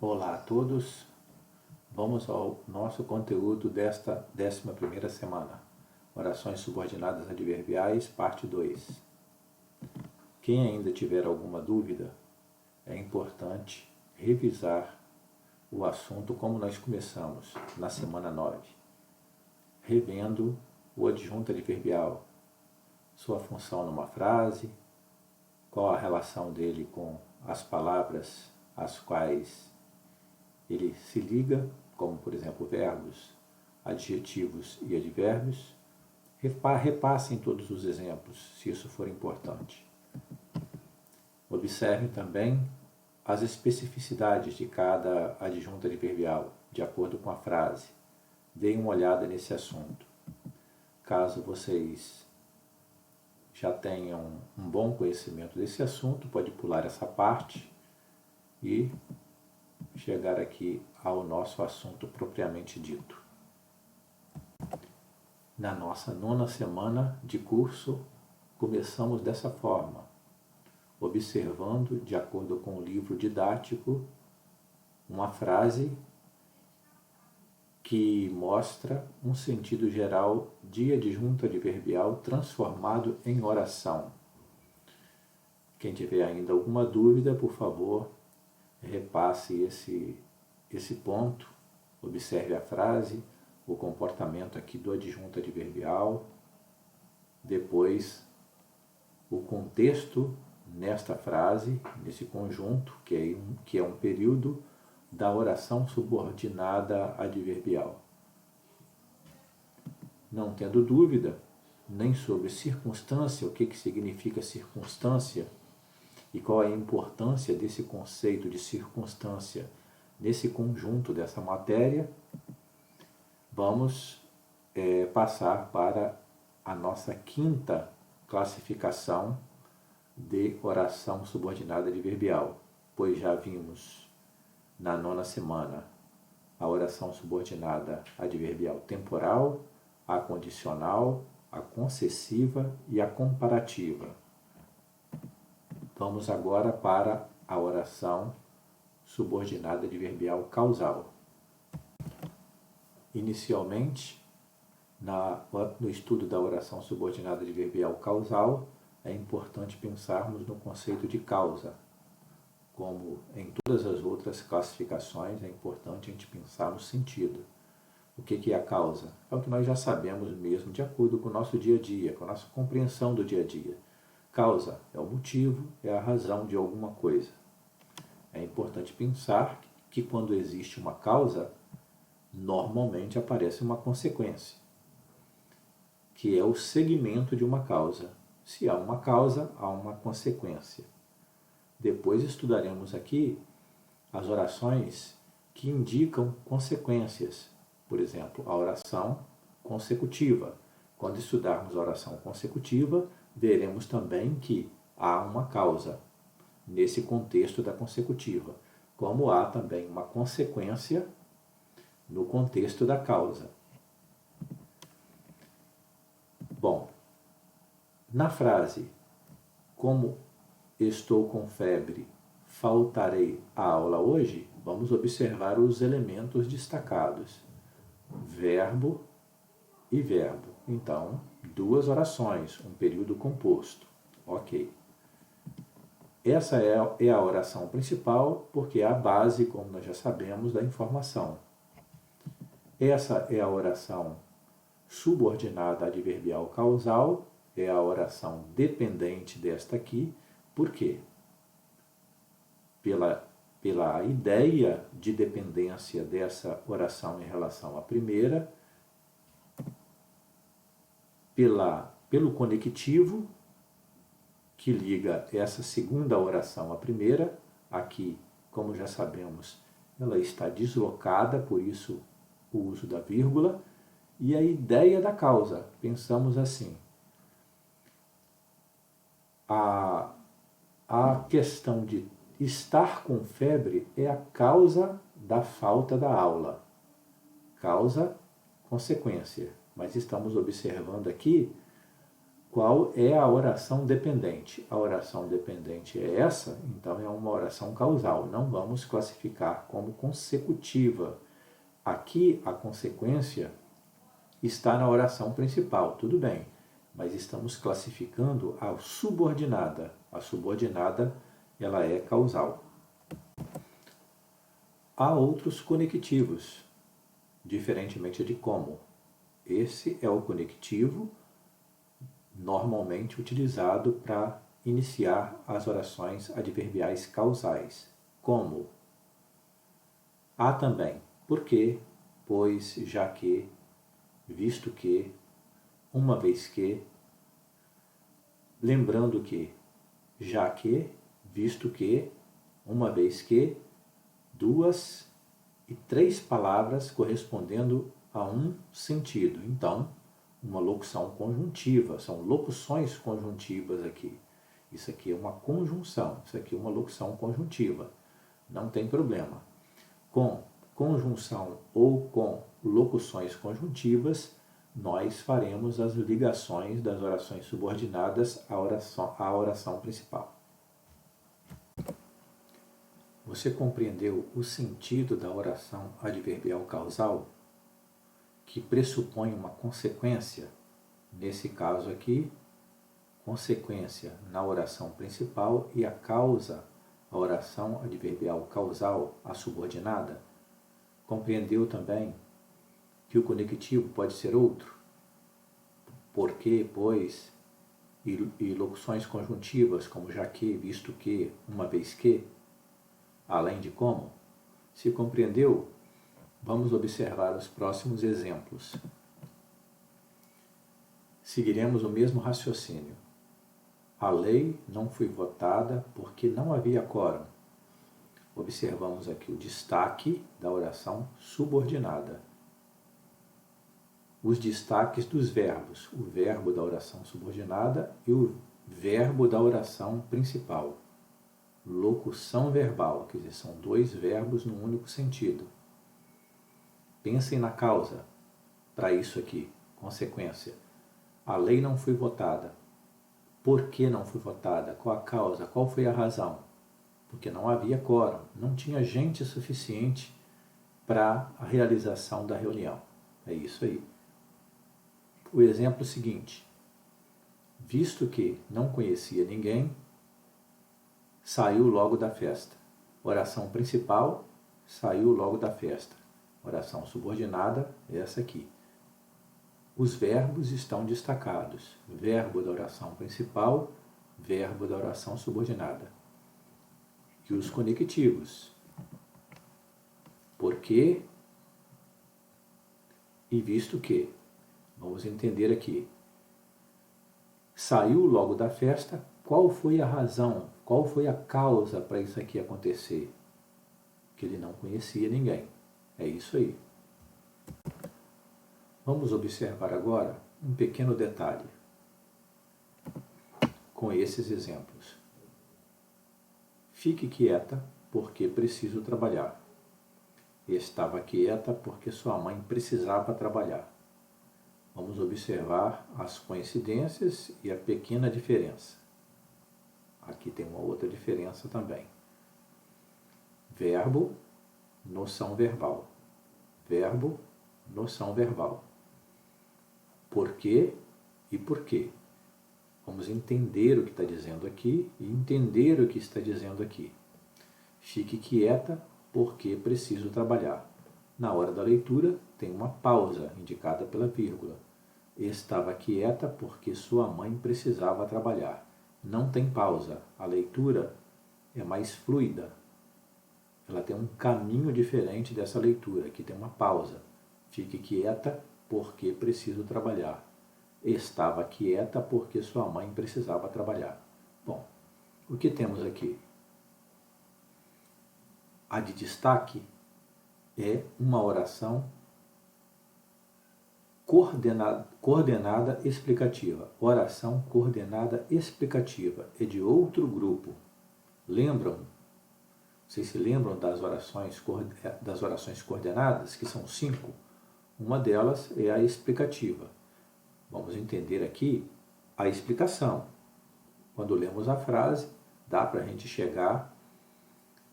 Olá a todos, vamos ao nosso conteúdo desta 11ª semana, Orações Subordinadas Adverbiais, parte 2. Quem ainda tiver alguma dúvida, é importante revisar o assunto como nós começamos na semana 9, revendo o adjunto adverbial, sua função numa frase, qual a relação dele com as palavras às quais ele se liga, como por exemplo verbos, adjetivos e advérbios. Repassem todos os exemplos, se isso for importante. Observem também as especificidades de cada adjunto adverbial, de acordo com a frase. Deem uma olhada nesse assunto. Caso vocês já tenham um bom conhecimento desse assunto, pode pular essa parte e chegar aqui ao nosso assunto propriamente dito. Na nossa 9ª semana de curso, começamos dessa forma, observando, de acordo com o livro didático, uma frase que mostra um sentido geral de adjunto adverbial transformado em oração. Quem tiver ainda alguma dúvida, por favor, repasse esse ponto, observe a frase, o comportamento aqui do adjunto adverbial, depois o contexto nesta frase, nesse conjunto, que é um período da oração subordinada adverbial. Não tendo dúvida nem sobre circunstância, o que significa circunstância, e qual é a importância desse conceito de circunstância nesse conjunto dessa matéria, vamos passar para a nossa 5ª classificação de oração subordinada adverbial, pois já vimos na 9ª semana a oração subordinada adverbial temporal, a condicional, a concessiva e a comparativa. Vamos agora para a oração subordinada adverbial causal. Inicialmente, no estudo da oração subordinada adverbial causal, é importante pensarmos no conceito de causa. Como em todas as outras classificações, é importante a gente pensar no sentido. O que é a causa? É o que nós já sabemos mesmo, de acordo com o nosso dia a dia, com a nossa compreensão do dia a dia. Causa é o motivo, é a razão de alguma coisa. É importante pensar que quando existe uma causa, normalmente aparece uma consequência, que é o seguimento de uma causa. Se há uma causa, há uma consequência. Depois estudaremos aqui as orações que indicam consequências. Por exemplo, a oração consecutiva. Quando estudarmos a oração consecutiva, veremos também que há uma causa nesse contexto da consecutiva, como há também uma consequência no contexto da causa. Bom, na frase, como estou com febre, faltarei à aula hoje, vamos observar os elementos destacados. Verbo e verbo. Então, 2 orações, um período composto. Ok. Essa é a oração principal, porque é a base, como nós já sabemos, da informação. Essa é a oração subordinada adverbial causal, é a oração dependente desta aqui. Por quê? Pela ideia de dependência dessa oração em relação à primeira, pelo conectivo que liga essa segunda oração à primeira. Aqui, como já sabemos, ela está deslocada, por isso o uso da vírgula, e a ideia da causa. Pensamos assim: a questão de estar com febre é a causa da falta da aula. Causa, consequência. Mas estamos observando aqui Qual é a oração dependente? A oração dependente é essa, então é uma oração causal. Não vamos classificar como consecutiva. Aqui a consequência está na oração principal, tudo bem, mas estamos classificando a subordinada. A subordinada, ela é causal. Há outros conectivos, diferentemente de como. Esse é o conectivo normalmente utilizado para iniciar as orações adverbiais causais, como há também porque, pois, já que, visto que, uma vez que, lembrando que, já que, visto que, uma vez que, 2 e 3 palavras correspondendo a um sentido. Então, uma locução conjuntiva, são locuções conjuntivas aqui. Isso aqui é uma conjunção, isso aqui é uma locução conjuntiva. Não tem problema. Com conjunção ou com locuções conjuntivas, nós faremos as ligações das orações subordinadas à oração principal. Você compreendeu o sentido da oração adverbial causal, que pressupõe uma consequência? Nesse caso aqui, consequência na oração principal e a causa, a oração adverbial causal, a subordinada. Compreendeu também que o conectivo pode ser outro? Porque, pois, e locuções conjuntivas como já que, visto que, uma vez que, além de como. Se compreendeu, vamos observar os próximos exemplos. Seguiremos o mesmo raciocínio. A lei não foi votada porque não havia quórum. Observamos aqui o destaque da oração subordinada. Os destaques dos verbos, o verbo da oração subordinada e o verbo da oração principal. Locução verbal, quer dizer, são 2 verbos num único sentido. Pensem na causa para isso aqui, consequência. A lei não foi votada. Por que não foi votada? Qual a causa? Qual foi a razão? Porque não havia quórum, não tinha gente suficiente para a realização da reunião. É isso aí. O exemplo seguinte. Visto que não conhecia ninguém, saiu logo da festa. Oração principal, saiu logo da festa. Oração subordinada, essa aqui. Os verbos estão destacados. Verbo da oração principal, verbo da oração subordinada. E os conectivos. Porque e visto que. Vamos entender aqui. Saiu logo da festa. Qual foi a razão? Qual foi a causa para isso aqui acontecer? Que ele não conhecia ninguém. É isso aí. Vamos observar agora um pequeno detalhe com esses exemplos. Fique quieta porque preciso trabalhar. Estava quieta porque sua mãe precisava trabalhar. Vamos observar as coincidências e a pequena diferença. Aqui tem uma outra diferença também. Verbo, noção verbal. Verbo, noção verbal. Por quê e por quê. Vamos entender o que está dizendo aqui e entender o que está dizendo aqui. Fique quieta porque preciso trabalhar. Na hora da leitura tem uma pausa indicada pela vírgula. Estava quieta porque sua mãe precisava trabalhar. Não tem pausa. A leitura é mais fluida. Ela tem um caminho diferente dessa leitura. Aqui tem uma pausa. Fique quieta porque preciso trabalhar. Estava quieta porque sua mãe precisava trabalhar. Bom, o que temos aqui? A de destaque é uma oração coordenada explicativa. Oração coordenada explicativa. É de outro grupo. Lembram? Vocês se lembram das orações coordenadas, que são 5? Uma delas é a explicativa. Vamos entender aqui a explicação. Quando lemos a frase, dá para a gente chegar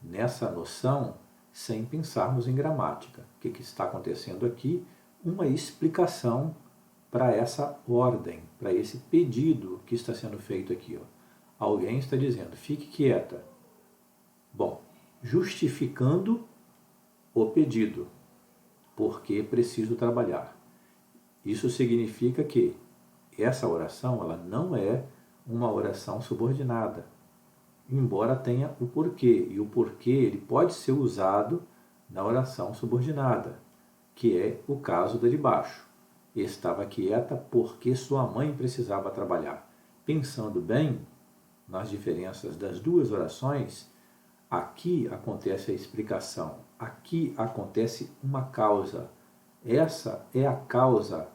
nessa noção sem pensarmos em gramática. O que está acontecendo aqui? Uma explicação para essa ordem, para esse pedido que está sendo feito aqui. Alguém está dizendo, fique quieta. Bom, justificando o pedido, porque preciso trabalhar. Isso significa que essa oração ela não é uma oração subordinada, embora tenha o porquê, e o porquê ele pode ser usado na oração subordinada, que é o caso da de baixo. Estava quieta porque sua mãe precisava trabalhar. Pensando bem nas diferenças das duas orações, aqui acontece a explicação, aqui acontece uma causa. Essa é a causa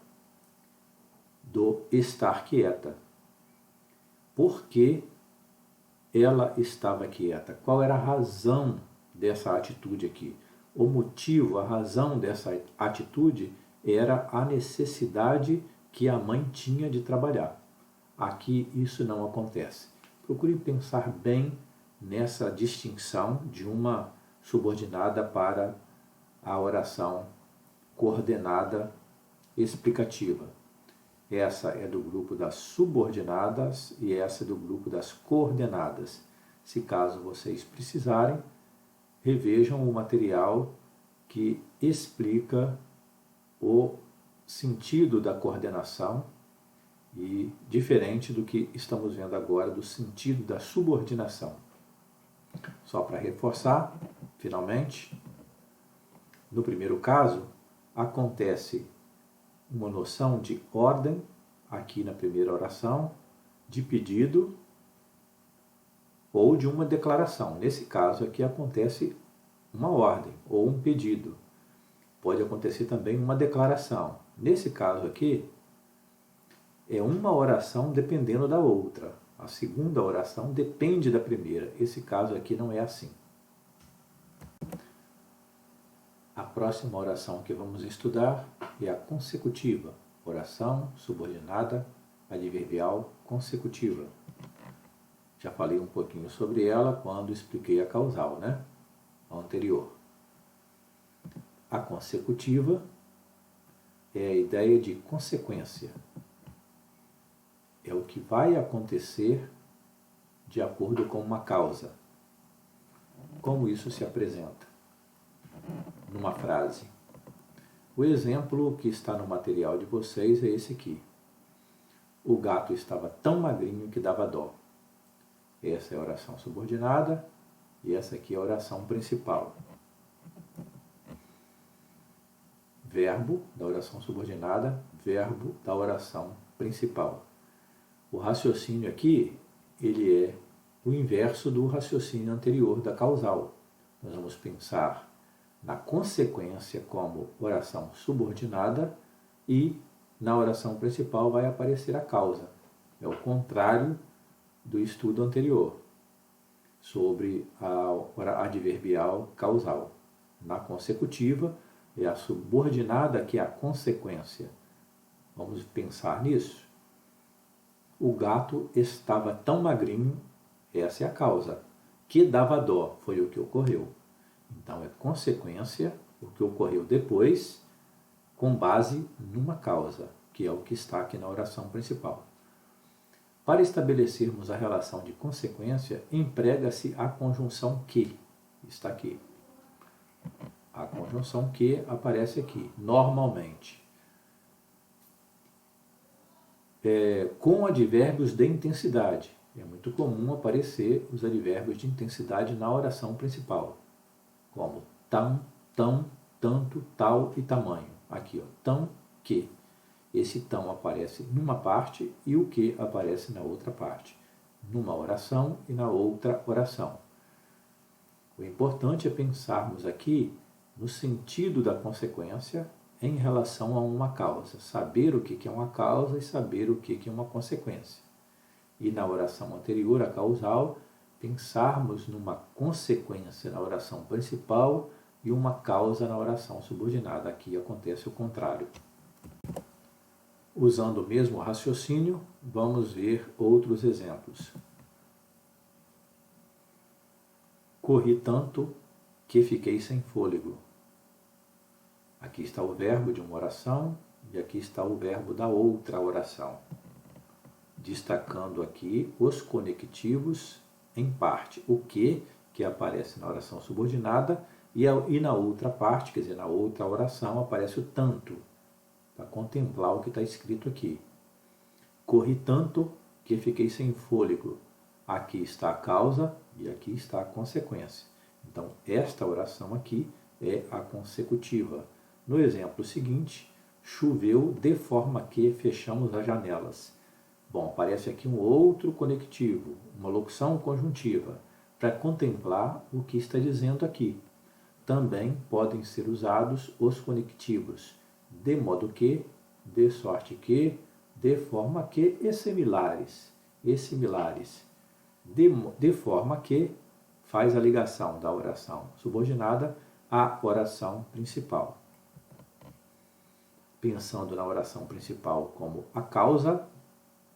do estar quieta. Por que ela estava quieta? Qual era a razão dessa atitude aqui? O motivo, a razão dessa atitude era a necessidade que a mãe tinha de trabalhar. Aqui isso não acontece. Procure pensar bem nessa distinção de uma subordinada para a oração coordenada explicativa. Essa é do grupo das subordinadas e essa é do grupo das coordenadas. Se caso vocês precisarem, revejam o material que explica o sentido da coordenação e diferente do que estamos vendo agora do sentido da subordinação. Só para reforçar, finalmente, no primeiro caso, acontece uma noção de ordem, aqui na primeira oração, de pedido ou de uma declaração. Nesse caso aqui acontece uma ordem ou um pedido. Pode acontecer também uma declaração. Nesse caso aqui, é uma oração dependendo da outra. A segunda oração depende da primeira. Esse caso aqui não é assim. A próxima oração que vamos estudar é a consecutiva. Oração subordinada adverbial consecutiva. Já falei um pouquinho sobre ela quando expliquei a causal, né? A anterior. A consecutiva é a ideia de consequência. É o que vai acontecer de acordo com uma causa. Como isso se apresenta? Numa frase. O exemplo que está no material de vocês é esse aqui. O gato estava tão magrinho que dava dó. Essa é a oração subordinada e essa aqui é a oração principal. Verbo da oração subordinada, verbo da oração principal. O raciocínio aqui, ele é o inverso do raciocínio anterior da causal. Nós vamos pensar na consequência como oração subordinada e na oração principal vai aparecer a causa. É o contrário do estudo anterior sobre a adverbial causal. Na consecutiva é a subordinada que é a consequência. Vamos pensar nisso? O gato estava tão magrinho, essa é a causa, que dava dó, foi o que ocorreu. Então é consequência, o que ocorreu depois, com base numa causa, que é o que está aqui na oração principal. Para estabelecermos a relação de consequência, emprega-se a conjunção que, está aqui. A conjunção que aparece aqui, normalmente. Com advérbios de intensidade. É muito comum aparecer os advérbios de intensidade na oração principal, como tão, tão, tanto, tal e tamanho. Aqui, tão, que. Esse tão aparece numa parte e o que aparece na outra parte, numa oração e na outra oração. O importante é pensarmos aqui no sentido da consequência em relação a uma causa, saber o que é uma causa e saber o que é uma consequência. E na oração anterior, a causal, pensarmos numa consequência na oração principal e uma causa na oração subordinada. Aqui acontece o contrário. Usando o mesmo raciocínio, vamos ver outros exemplos. Corri tanto que fiquei sem fôlego. Aqui está o verbo de uma oração e aqui está o verbo da outra oração. Destacando aqui os conectivos em parte. O que aparece na oração subordinada e na outra parte, quer dizer, na outra oração, aparece o tanto, para contemplar o que está escrito aqui. Corri tanto que fiquei sem fôlego. Aqui está a causa e aqui está a consequência. Então, esta oração aqui é a consecutiva. No exemplo seguinte, choveu de forma que fechamos as janelas. Bom, aparece aqui um outro conectivo, uma locução conjuntiva, para contemplar o que está dizendo aqui. Também podem ser usados os conectivos de modo que, de sorte que, de forma que e similares. De forma que faz a ligação da oração subordinada à oração principal. Pensando na oração principal como a causa,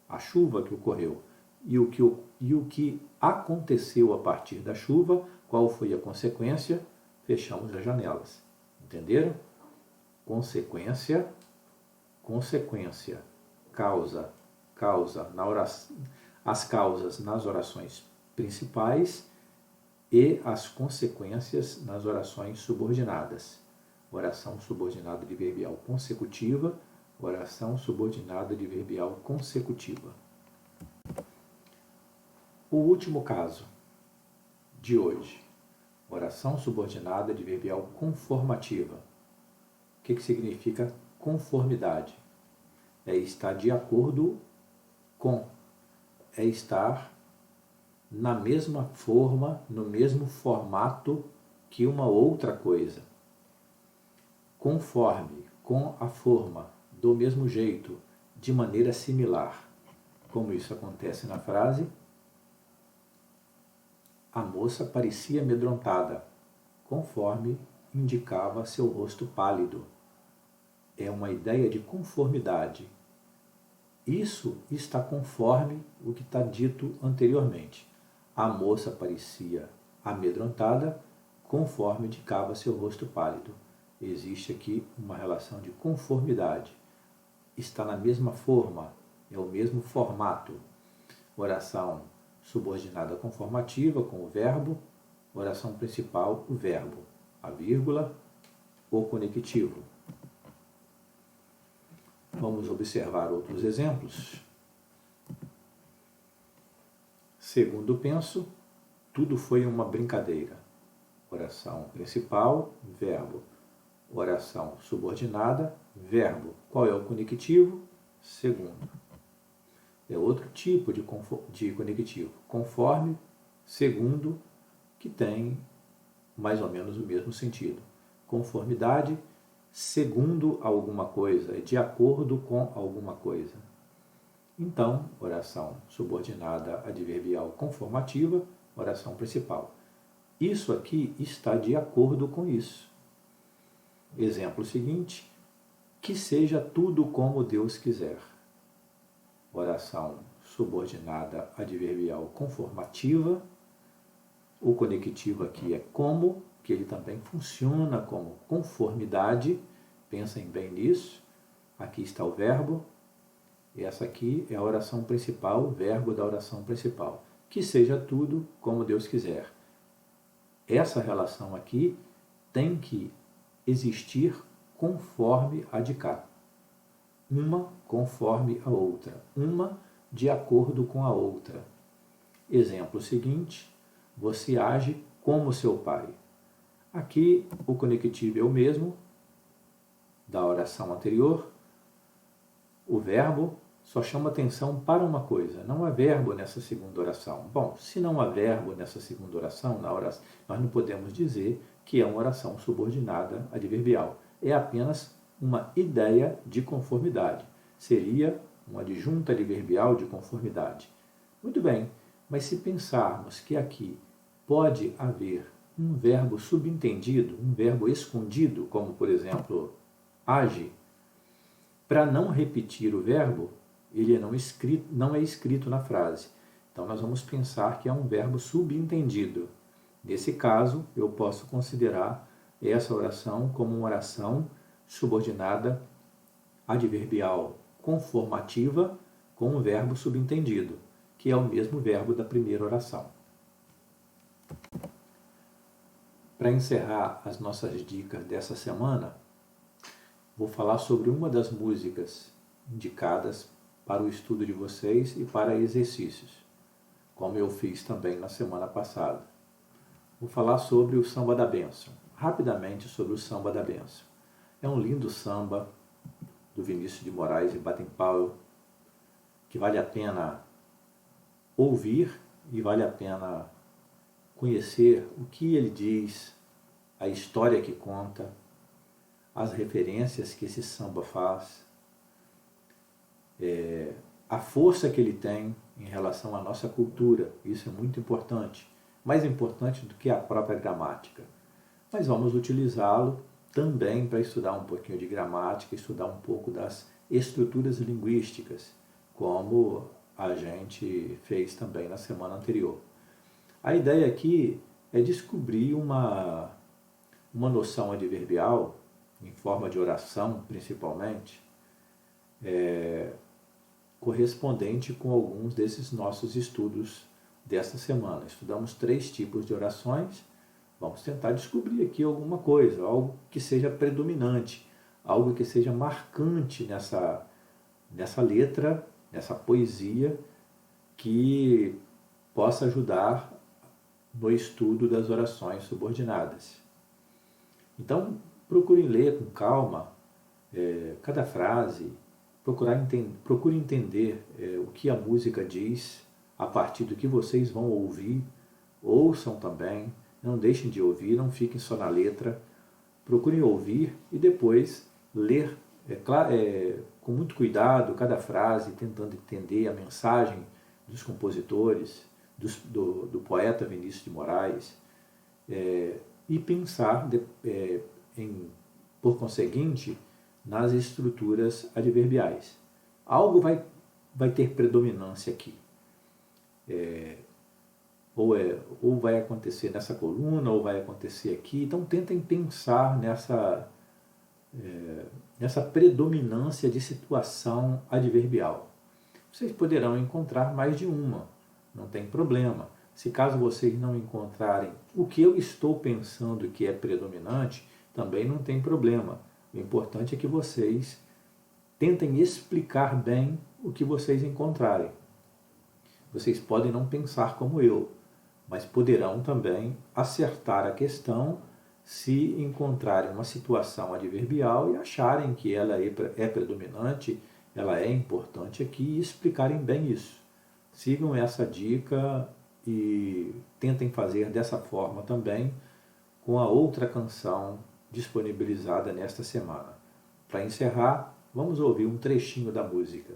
a chuva que ocorreu, e o que aconteceu a partir da chuva, qual foi a consequência? Fechamos as janelas. Entenderam? Consequência, causa, na oração, as causas nas orações principais e as consequências nas orações subordinadas. Oração subordinada adverbial consecutiva, oração subordinada adverbial consecutiva. O último caso de hoje, oração subordinada adverbial conformativa. O que significa conformidade? É estar de acordo com, é estar na mesma forma, no mesmo formato que uma outra coisa. Conforme, com a forma, do mesmo jeito, de maneira similar. Como isso acontece na frase: a moça parecia amedrontada, conforme indicava seu rosto pálido. É uma ideia de conformidade. Isso está conforme o que está dito anteriormente. A moça parecia amedrontada, conforme indicava seu rosto pálido. Existe aqui uma relação de conformidade. Está na mesma forma, é o mesmo formato. Oração subordinada conformativa com o verbo, oração principal, o verbo, a vírgula, o conectivo. Vamos observar outros exemplos. Segundo penso, tudo foi uma brincadeira. Oração principal, verbo. Oração subordinada, verbo. Qual é o conectivo? Segundo. É outro tipo de conectivo. Conforme, segundo, que tem mais ou menos o mesmo sentido. Conformidade, segundo alguma coisa, é de acordo com alguma coisa. Então, oração subordinada adverbial conformativa, oração principal. Isso aqui está de acordo com isso. Exemplo seguinte: que seja tudo como Deus quiser. Oração subordinada adverbial conformativa. O conectivo aqui é como, que ele também funciona como conformidade. Pensem bem nisso. Aqui está o verbo. E essa aqui é a oração principal, o verbo da oração principal. Que seja tudo como Deus quiser. Essa relação aqui tem que existir conforme a de cá. Uma conforme a outra. Uma de acordo com a outra. Exemplo seguinte: você age como seu pai. Aqui o conectivo é o mesmo da oração anterior. O verbo só chama atenção para uma coisa. Não há verbo nessa segunda oração. Bom, se não há verbo nessa segunda oração, nós não podemos dizer que é uma oração subordinada adverbial. É apenas uma ideia de conformidade. Seria uma adjunta adverbial de conformidade. Muito bem, mas se pensarmos que aqui pode haver um verbo subentendido, um verbo escondido, como por exemplo, age, para não repetir o verbo, ele não é escrito na frase. Então, nós vamos pensar que é um verbo subentendido. Nesse caso, eu posso considerar essa oração como uma oração subordinada adverbial conformativa com um verbo subentendido, que é o mesmo verbo da primeira oração. Para encerrar as nossas dicas dessa semana, vou falar sobre uma das músicas indicadas para o estudo de vocês e para exercícios, como eu fiz também na semana passada. Vou falar sobre o Samba da Bênção, rapidamente sobre o Samba da Bênção. É um lindo samba do Vinícius de Moraes e Baden-Powell, que vale a pena ouvir e vale a pena conhecer o que ele diz, a história que conta, as referências que esse samba faz, a força que ele tem em relação à nossa cultura. Isso é muito importante, mais importante do que a própria gramática. Mas vamos utilizá-lo também para estudar um pouquinho de gramática, estudar um pouco das estruturas linguísticas, como a gente fez também na semana anterior. A ideia aqui é descobrir uma noção adverbial, em forma de oração principalmente, correspondente com alguns desses nossos estudos desta semana. Estudamos 3 tipos de orações. Vamos tentar descobrir aqui alguma coisa, algo que seja predominante, algo que seja marcante nessa letra, nessa poesia, que possa ajudar no estudo das orações subordinadas. Então, procurem ler com calma cada frase, procure entender o que a música diz a partir do que vocês vão ouvir. Ouçam também, não deixem de ouvir, não fiquem só na letra. Procurem ouvir e depois ler com muito cuidado cada frase, tentando entender a mensagem dos compositores, do poeta Vinícius de Moraes, e pensar, por conseguinte, nas estruturas adverbiais. Algo vai ter predominância aqui. Ou vai acontecer nessa coluna, ou vai acontecer aqui. Então, tentem pensar nessa predominância de situação adverbial. Vocês poderão encontrar mais de uma, não tem problema. Se caso vocês não encontrarem o que eu estou pensando que é predominante, também não tem problema. O importante é que vocês tentem explicar bem o que vocês encontrarem. Vocês podem não pensar como eu, mas poderão também acertar a questão se encontrarem uma situação adverbial e acharem que ela é predominante, ela é importante aqui, e explicarem bem isso. Sigam essa dica e tentem fazer dessa forma também com a outra canção disponibilizada nesta semana. Para encerrar, vamos ouvir um trechinho da música.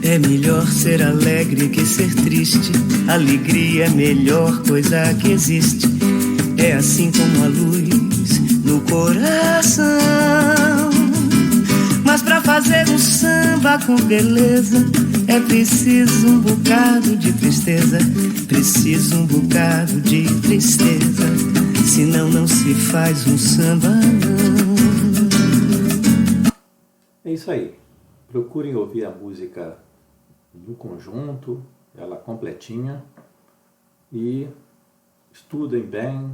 É melhor ser alegre que ser triste. Alegria é a melhor coisa que existe. É assim como a luz no coração. Mas pra fazer um samba com beleza é preciso um bocado de tristeza. Preciso um bocado de tristeza. Senão não se faz um samba, não. É isso aí. Procurem ouvir a música no conjunto, ela completinha, e estudem bem.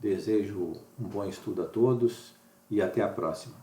Desejo um bom estudo a todos e até a próxima.